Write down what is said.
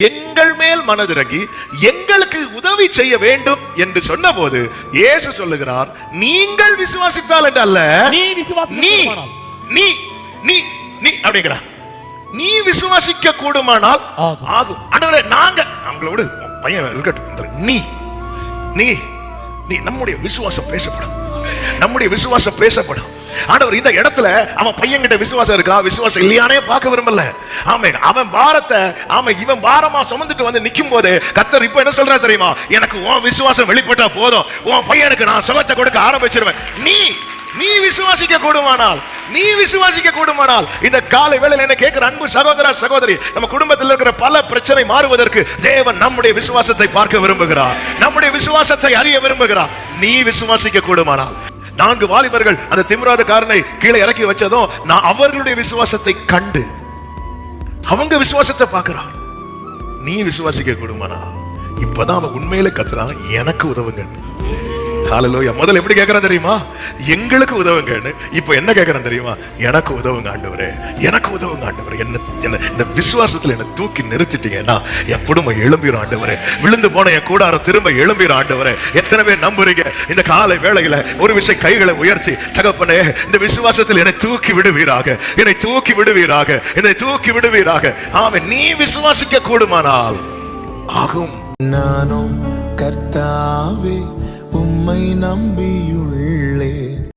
எங்கள் மேல் மனதிறங்கி எங்களுக்கு உதவி செய்ய வேண்டும் என்று சொன்ன போது இயேசு சொல்லுகிறார், நீங்கள் விசுவாசித்தால் என்று அல்ல, நீ நீ நீ நீ அப்படிங்கிறார். நீ விசுவாசிக்க கூடுமானால் ஆகும். ஆண்டவரே, நாங்க அவங்களோட பையன் இருக்கட்டும், நீ நீ நீ நம்முடைய விசுவாசம் பேசப்படும், நம்முடைய விசுவாசம் பேசப்படும். ஆண்டவர் இந்த இடத்துல அவன் பையன் கிட்ட விசுவாசம் இருக்கா விசுவாசம் இல்லையானே பார்க்க விரும்பல. ஆமென். அவன் பாரத்தை இவன் பாரமா சுமந்துட்டு வந்து நிக்கும் போது கர்த்தர் இப்ப என்ன சொல்றா தெரியுமா? எனக்கு உன் விசுவாசம் வெளிப்பட்டா போதும், உன் பையனுக்கு நான் சுகத்தை கொடுக்க ஆரம்பிச்சிருவேன். நீ விசுவாசிக்க கூடுமானால், நீ விசுவாசிக்க கூடுமானால் இந்த காலை வேளையில என்ன கேட்கிற அன்பு சகோதர சகோதரி, நம்ம குடும்பத்தில் இருக்கிற பல பிரச்சனை மாறுவதற்கு தேவன் நம்முடைய விசுவாசத்தை பார்க்க விரும்புகிறார், நம்முடைய விசுவாசத்தை அறிய விரும்புகிறார். நீ விசுவாசிக்க கூடுமானால். 4 வாலிபர்கள் அந்த திமிராத காரனை கீழே இறக்கி வச்சதும் நான் அவர்களுடைய விசுவாசத்தை கண்டு அவங்க விசுவாசத்தை பார்க்கிறார். நீ விசுவாசிக்க கூடுமானா, இப்பதான் அவன் உண்மையில கத்துறான், எனக்கு உதவுங்க. ஹல்லேலூயா. முதல்ல எப்படி கேட்கறான் தெரியுமா? எங்களுக்கு உதவுங்க. இப்ப என்ன கேட்கறான் தெரியுமா? எனக்கு உதவுங்க ஆண்டவரே, எனக்கு உதவுங்க ஆண்டவரே. என்ன இந்த விசுவாசத்துல என்ன தூக்கி நிறுத்திட்டீங்கன்னா என் குடும்பம் எழும்பிடும் ஆண்டவரே, விழுந்து போன என் கூடாரம் திரும்ப எழும்பிடும் ஆண்டவரே. எத்தனை பேர் நம்புறீங்க இந்த காலை வேளையில ஒரு விஷயம் கைகளை உயர்த்தி, தகப்பனே இந்த விசுவாசத்தில் என்னை தூக்கி விடுவீராக, என்னை தூக்கி விடுவீராக, என்னை தூக்கி விடுவீராக. ஆமென். நீ விசுவாசிக்க கூடுமானால் ஆகும். நானும் கர்த்தாவே உம்மை நம்பியுள்ளேன்.